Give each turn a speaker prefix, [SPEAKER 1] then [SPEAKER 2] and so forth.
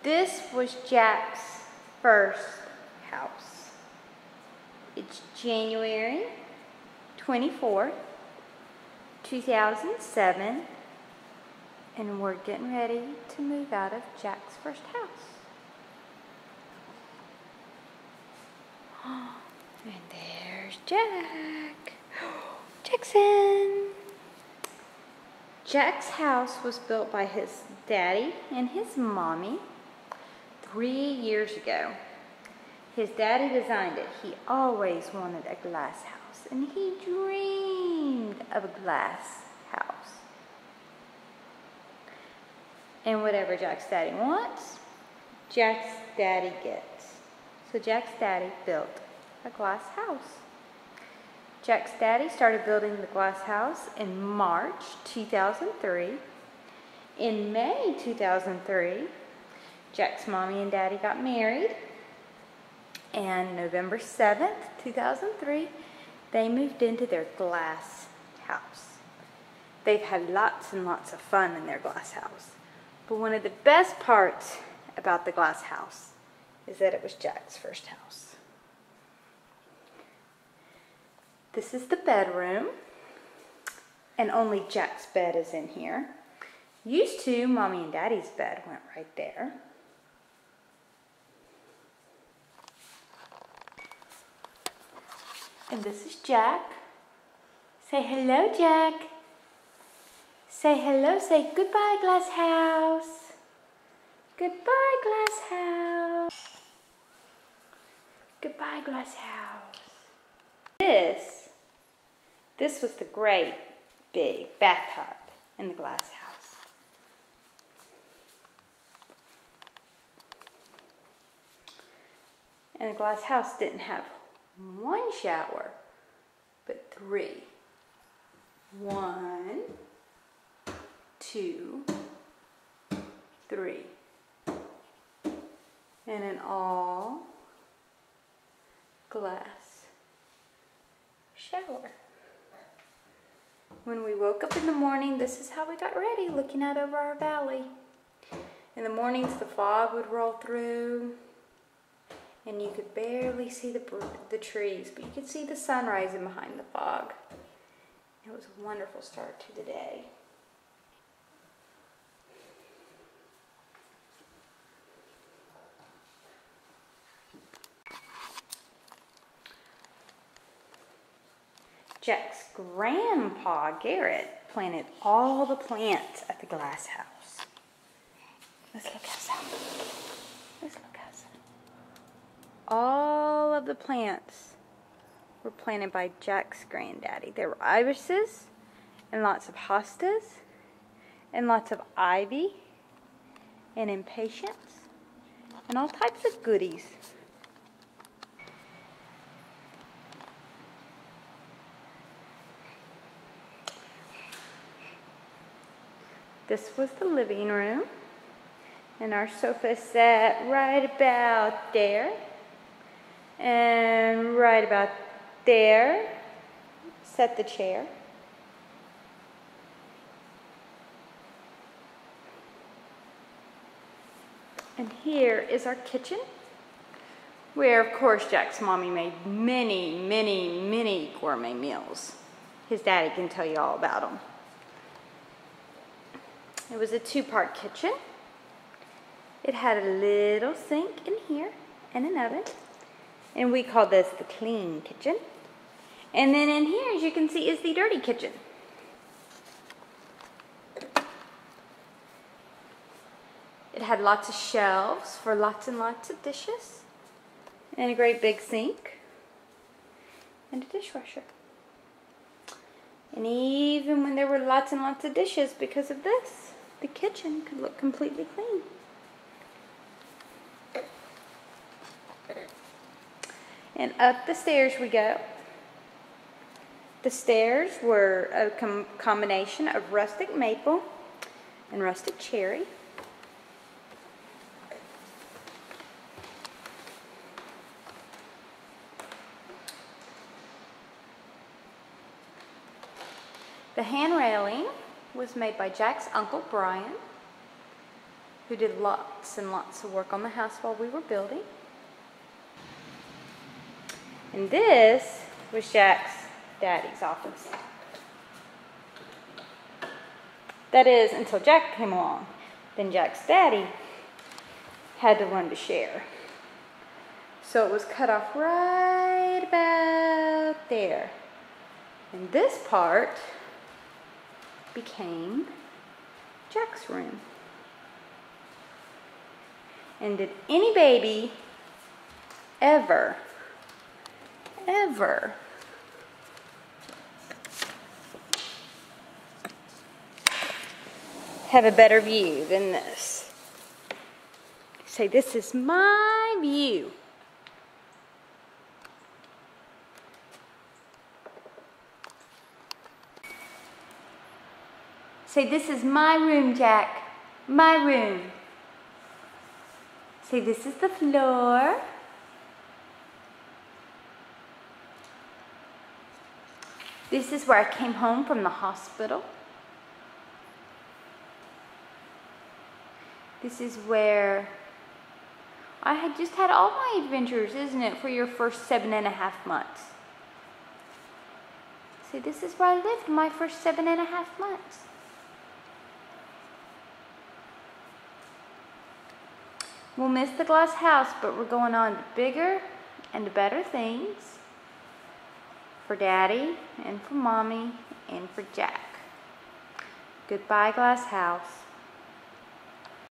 [SPEAKER 1] This was Jack's first house. It's January 24th, 2007, and we're getting ready to move out of Jack's first house. And there's Jack. Jackson. Jack's house was built by his daddy and his mommy 3 years ago. His daddy designed it. He always wanted a glass house, and he dreamed of a glass house. And whatever Jack's daddy wants, Jack's daddy gets. So Jack's daddy built a glass house. Jack's daddy started building the glass house in March 2003. In May 2003, Jack's mommy and daddy got married. And November 7th, 2003, they moved into their glass house. They've had lots and lots of fun in their glass house. But one of the best parts about the glass house is that it was Jack's first house. This is the bedroom, and only Jack's bed is in here. Used to, Mommy and Daddy's bed went right there. And this is Jack. Say hello, Jack. Say hello, say goodbye, glass house. Goodbye, glass house. Goodbye, glass house. This was the great big bathtub in the glass house. And the glass house didn't have one shower, but 3. 1, 2, 3. And an all glass shower. When we woke up in the morning, this is how we got ready, looking out over our valley. In the mornings, the fog would roll through, and you could barely see the trees, but you could see the sun rising behind the fog. It was a wonderful start to the day. Jack's grandpa, Garrett, planted all the plants at the glass house. Let's look outside. Let's look outside. All of the plants were planted by Jack's granddaddy. There were irises, and lots of hostas, and lots of ivy, and impatiens, and all types of goodies. This was the living room, and our sofa sat right about there, and right about there sat the chair. And here is our kitchen, where of course Jack's mommy made many, many, many gourmet meals. His daddy can tell you all about them. It was a 2-part kitchen. It had a little sink in here and an oven. And we call this the clean kitchen. And then in here, as you can see, is the dirty kitchen. It had lots of shelves for lots and lots of dishes. And a great big sink. And a dishwasher. And even when there were lots and lots of dishes because of this, the kitchen could look completely clean. And up the stairs we go. The stairs were a combination of rustic maple and rustic cherry. The hand railing was made by Jack's uncle Brian. who did lots and lots of work on the house while we were building. And this was Jack's daddy's office. That is, until Jack came along. Then Jack's daddy had to learn to share. So it was cut off right about there. And this part became Jack's room. And did any baby ever have a better view than this? Say, this is my view. Say, this is my room, Jack. My room. Say, this is the floor. This is where I came home from the hospital. This is where I had just had all my adventures, isn't it, for your first 7.5 months? See, this is where I lived my first 7.5 months. We'll miss the glass house, but we're going on to bigger and to better things for Daddy and for Mommy and for Jack. Goodbye, glass house.